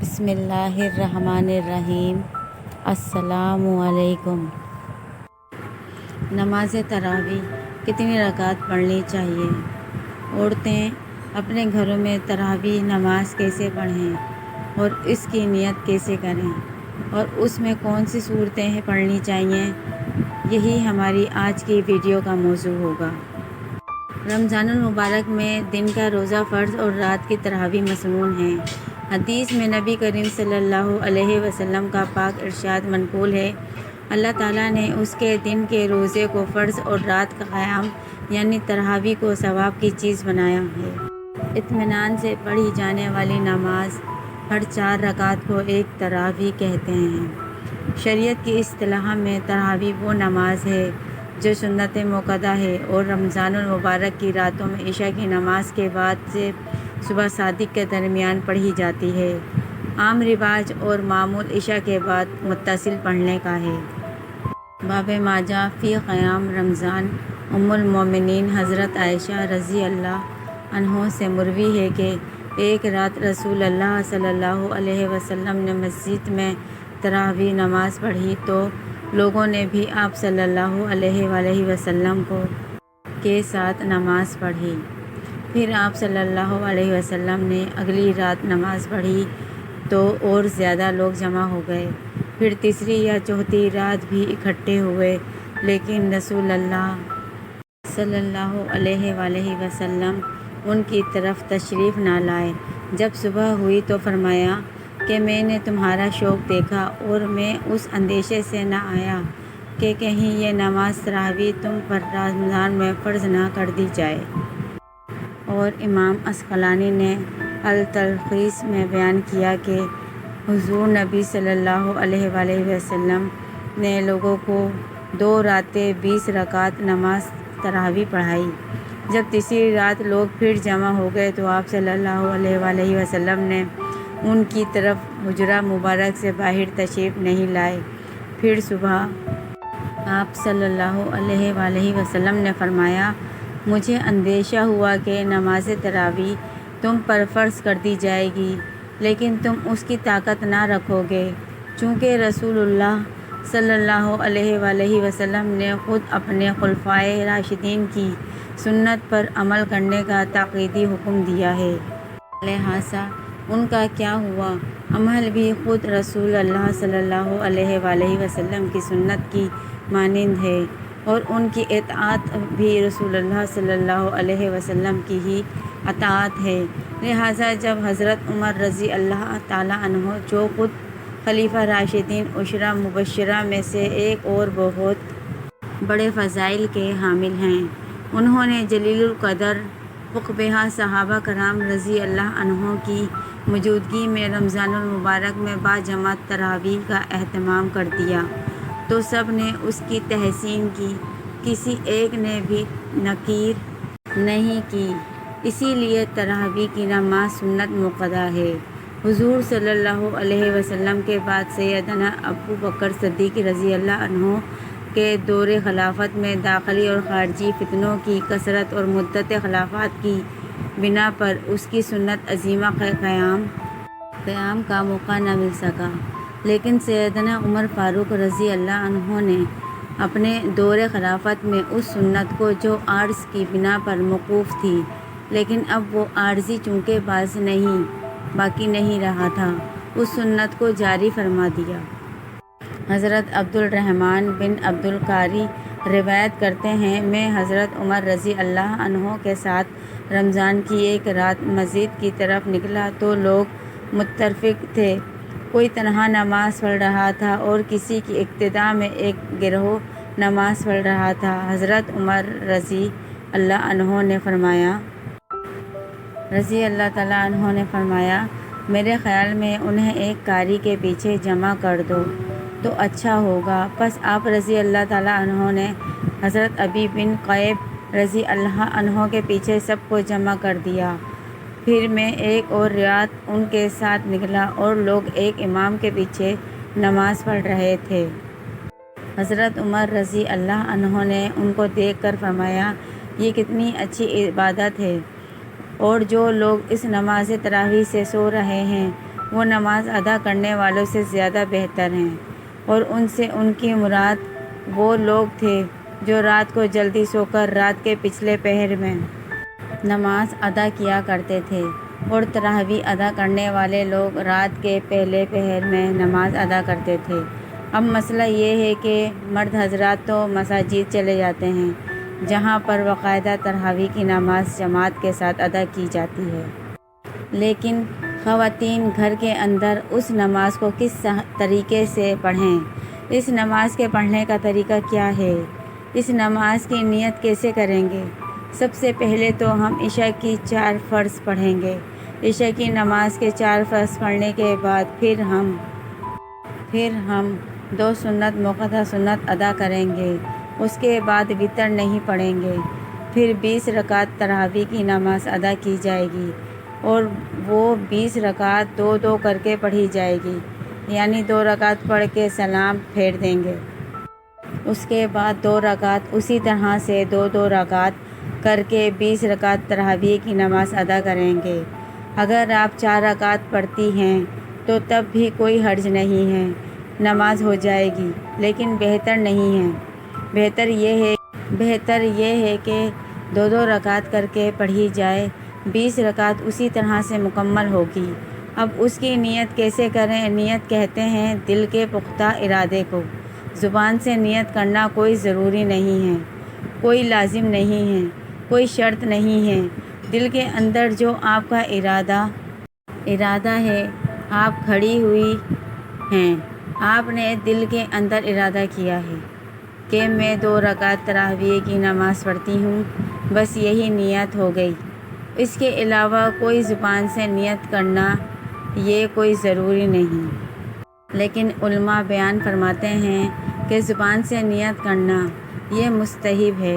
بسم اللہ الرحمن الرحیم۔ السلام علیکم۔ نماز تراویح کتنی رکعت پڑھنی چاہیے؟ عورتیں اپنے گھروں میں تراویح نماز کیسے پڑھیں اور اس کی نیت کیسے کریں اور اس میں کون سی صورتیں پڑھنی چاہیے، یہی ہماری آج کی ویڈیو کا موضوع ہوگا۔ رمضان المبارک میں دن کا روزہ فرض اور رات کی تراویح مسنون ہے۔ حدیث میں نبی کریم صلی اللہ علیہ وسلم کا پاک ارشاد منقول ہے، اللہ تعالیٰ نے اس کے دن کے روزے کو فرض اور رات کا قیام یعنی تراویح کو ثواب کی چیز بنایا ہے۔ اطمینان سے پڑھی جانے والی نماز ہر 4 رکعت کو ایک تراویح کہتے ہیں۔ شریعت کی اصطلاح میں تراویح وہ نماز ہے جو سنت موقدہ ہے اور رمضان المبارک کی راتوں میں عشاء کی نماز کے بعد سے صبح صادق کے درمیان پڑھی جاتی ہے۔ عام رواج اور معمول عشاء کے بعد متصل پڑھنے کا ہے۔ باب ما جاء فی قیام رمضان۔ ام المومنین حضرت عائشہ رضی اللہ عنہا سے مروی ہے کہ ایک رات رسول اللہ صلی اللہ علیہ وسلم نے مسجد میں تراویح نماز پڑھی تو لوگوں نے بھی آپ صلی اللہ علیہ وآلہ وسلم کے ساتھ نماز پڑھی۔ پھر آپ صلی اللہ علیہ وسلم نے اگلی رات نماز پڑھی تو اور زیادہ لوگ جمع ہو گئے۔ پھر تیسری یا چوتھی رات بھی اکٹھے ہوئے، لیکن رسول اللہ صلی اللہ علیہ وآلہ وسلم ان کی طرف تشریف نہ لائے۔ جب صبح ہوئی تو فرمایا کہ میں نے تمہارا شوق دیکھا اور میں اس اندیشے سے نہ آیا کہ کہیں یہ نماز تراویح تم پر رمضان میں فرض نہ کر دی جائے۔ اور امام عسقلانی نے التلخیص میں بیان کیا کہ حضور نبی صلی اللہ علیہ وآلہ وسلم نے لوگوں کو 2 راتیں 20 رکعت نماز تراویح پڑھائی۔ جب تیسری رات لوگ پھر جمع ہو گئے تو آپ صلی اللہ علیہ وآلہ وسلم نے ان کی طرف حجرہ مبارک سے باہر تشریف نہیں لائے۔ پھر صبح آپ صلی اللہ علیہ وآلہ وسلم نے فرمایا، مجھے اندیشہ ہوا کہ نماز تراویح تم پر فرض کر دی جائے گی لیکن تم اس کی طاقت نہ رکھو گے، چونکہ رسول اللہ صلی اللہ علیہ وآلہ وسلم نے خود اپنے خلفائے راشدین کی سنت پر عمل کرنے کا تاکیدی حکم دیا ہے۔ لہٰذا ان کا کیا ہوا عمل بھی خود رسول اللہ صلی اللہ علیہ وآلہ وسلم کی سنت کی مانند ہے اور ان کی اطاعت بھی رسول اللہ صلی اللہ علیہ وسلم کی ہی اطاعت ہے۔ لہٰذا جب حضرت عمر رضی اللہ تعالیٰ عنہ جو خود خلیفہ راشدین 10 مبشرہ میں سے ایک اور بہت بڑے فضائل کے حامل ہیں، انہوں نے جلیل القدر فقہا صحابہ کرام رضی اللہ عنہم کی موجودگی میں رمضان المبارک میں باجماعت تراویح کا اہتمام کر دیا تو سب نے اس کی تحسین کی، کسی ایک نے بھی نکیر نہیں کی۔ اسی لیے تراویح کی نماز سنت موقدہ ہے۔ حضور صلی اللہ علیہ وسلم کے بعد سیدنا ابو بکر صدیق رضی اللہ عنہ کے دور خلافت میں داخلی اور خارجی فتنوں کی کثرت اور مدت خلافت کی بنا پر اس کی سنت عظیمہ کے قیام کا موقع نہ مل سکا، لیکن سیدنا عمر فاروق رضی اللہ عنہ نے اپنے دور خلافت میں اس سنت کو جو عارض کی بنا پر موقوف تھی لیکن اب وہ عارضی چونکہ باقی نہیں رہا تھا، اس سنت کو جاری فرما دیا۔ حضرت عبد الرحمن بن عبد القاری روایت کرتے ہیں، میں حضرت عمر رضی اللہ عنہ کے ساتھ رمضان کی ایک رات مسجد کی طرف نکلا تو لوگ متفرق تھے، کوئی تنہا نماز پڑھ رہا تھا اور کسی کی اقتداء میں ایک گروہ نماز پڑھ رہا تھا۔ حضرت عمر رضی اللہ تعالیٰ عنہ نے فرمایا، میرے خیال میں انہیں ایک قاری کے پیچھے جمع کر دو تو اچھا ہوگا۔ پس آپ رضی اللہ تعالیٰ عنہ نے حضرت ابی بن قیب رضی اللہ عنہ کے پیچھے سب کو جمع کر دیا۔ پھر میں ایک اور رات ان کے ساتھ نکلا اور لوگ ایک امام کے پیچھے نماز پڑھ رہے تھے۔ حضرت عمر رضی اللہ عنہ نے ان کو دیکھ کر فرمایا، یہ کتنی اچھی عبادت ہے، اور جو لوگ اس نماز تراویح سے سو رہے ہیں وہ نماز ادا کرنے والوں سے زیادہ بہتر ہیں، اور ان سے ان کی مراد وہ لوگ تھے جو رات کو جلدی سو کر رات کے پچھلے پہر میں نماز ادا کیا کرتے تھے، اور تراویح ادا کرنے والے لوگ رات کے پہلے پہر میں نماز ادا کرتے تھے۔ اب مسئلہ یہ ہے کہ مرد حضرات تو مساجد چلے جاتے ہیں جہاں پر باقاعدہ تراویح کی نماز جماعت کے ساتھ ادا کی جاتی ہے، لیکن خواتین گھر کے اندر اس نماز کو کس طریقے سے پڑھیں؟ اس نماز کے پڑھنے کا طریقہ کیا ہے؟ اس نماز کی نیت کیسے کریں گے؟ سب سے پہلے تو ہم عشاء کی 4 فرض پڑھیں گے۔ عشاء کی نماز کے 4 فرض پڑھنے کے بعد پھر ہم 2 سنت موقتہ سنت ادا کریں گے۔ اس کے بعد وتر نہیں پڑھیں گے۔ پھر 20 رکعت تراویح کی نماز ادا کی جائے گی، اور وہ 20 رکعت 2 کر کے پڑھی جائے گی، یعنی 2 رکعت پڑھ کے سلام پھیر دیں گے۔ اس کے بعد 2 رکعت اسی طرح سے 2 رکعت کر کے 20 رکعت تراویح کی نماز ادا کریں گے۔ اگر آپ 4 رکعت پڑھتی ہیں تو تب بھی کوئی حرج نہیں ہے، نماز ہو جائے گی، لیکن بہتر نہیں ہے۔ بہتر یہ ہے کہ 2 رکعت کر کے پڑھی جائے، 20 رکعت اسی طرح سے مکمل ہوگی۔ اب اس کی نیت کیسے کریں؟ نیت کہتے ہیں دل کے پختہ ارادے کو۔ زبان سے نیت کرنا کوئی ضروری نہیں ہے، کوئی لازم نہیں ہے، کوئی شرط نہیں ہے۔ دل کے اندر جو آپ کا ارادہ ہے، آپ کھڑی ہوئی ہیں، آپ نے دل کے اندر ارادہ کیا ہے کہ میں 2 رکعت تراویح کی نماز پڑھتی ہوں، بس یہی نیت ہو گئی۔ اس کے علاوہ کوئی زبان سے نیت کرنا یہ کوئی ضروری نہیں، لیکن علماء بیان فرماتے ہیں کہ زبان سے نیت کرنا یہ مستحب ہے۔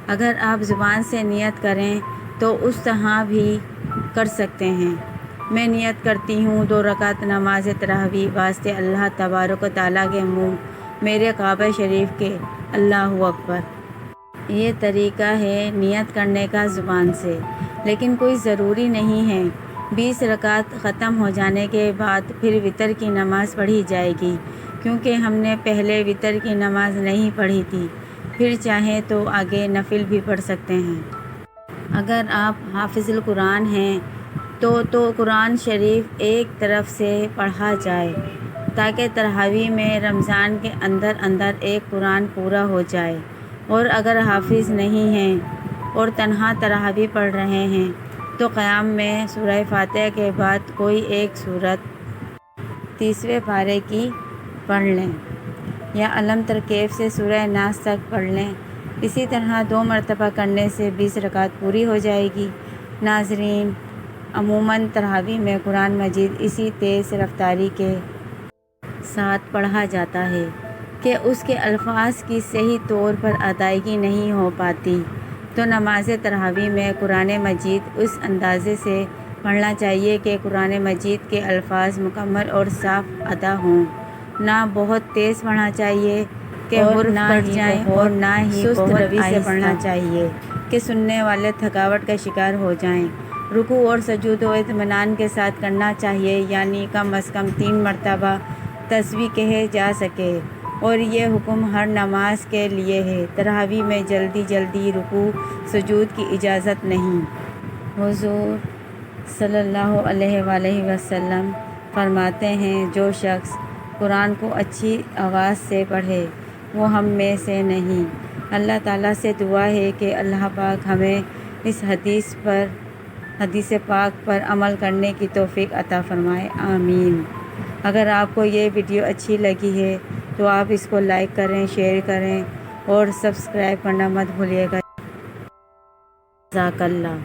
اگر آپ زبان سے نیت کریں تو اس طرح بھی کر سکتے ہیں۔ میں نیت کرتی ہوں 2 رکعت نماز تراویح واسطے اللہ تبارک و تعالیٰ کے منہ میرے کعبہ شریف کے، اللہ اکبر۔ یہ طریقہ ہے نیت کرنے کا زبان سے، لیکن کوئی ضروری نہیں ہے۔ 20 رکعت ختم ہو جانے کے بعد پھر وتر کی نماز پڑھی جائے گی، کیونکہ ہم نے پہلے وتر کی نماز نہیں پڑھی تھی۔ پھر چاہیں تو آگے نفل بھی پڑھ سکتے ہیں۔ اگر آپ حافظ القرآن ہیں تو قرآن شریف ایک طرف سے پڑھا جائے، تاکہ تراویح میں رمضان کے اندر ایک قرآن پورا ہو جائے۔ اور اگر حافظ نہیں ہیں اور تنہا تراویح پڑھ رہے ہیں تو قیام میں سورہ فاتحہ کے بعد کوئی ایک سورت 30ویں پارے کی پڑھ لیں، یا علم تر کیف سے سورہ ناس تک پڑھ لیں۔ اسی طرح 2 مرتبہ کرنے سے 20 رکعت پوری ہو جائے گی۔ ناظرین، عموماً تراویح میں قرآن مجید اسی تیز رفتاری کے ساتھ پڑھا جاتا ہے کہ اس کے الفاظ کی صحیح طور پر ادائیگی نہیں ہو پاتی، تو نماز تراویح میں قرآن مجید اس اندازے سے پڑھنا چاہیے کہ قرآن مجید کے الفاظ مکمل اور صاف ادا ہوں۔ نہ بہت تیز پڑھنا چاہیے کہ حرف کٹ جائیں، اور نہ ہی سست روی سے پڑھنا چاہیے کہ سننے والے تھکاوٹ کا شکار ہو جائیں۔ رکوع اور سجود و اطمینان کے ساتھ کرنا چاہیے، یعنی کم از کم 3 مرتبہ تسبیح کہے جا سکے، اور یہ حکم ہر نماز کے لیے ہے۔ تراویح میں جلدی رکوع سجود کی اجازت نہیں۔ حضور صلی اللہ علیہ وآلہ وسلم فرماتے ہیں، جو شخص قرآن کو اچھی آواز سے پڑھے وہ ہم میں سے نہیں۔ اللہ تعالیٰ سے دعا ہے کہ اللہ پاک ہمیں اس حدیث پاک پر عمل کرنے کی توفیق عطا فرمائے، آمین۔ اگر آپ کو یہ ویڈیو اچھی لگی ہے تو آپ اس کو لائک کریں، شیئر کریں اور سبسکرائب کرنا مت بھولیے گا۔ جزاک اللہ۔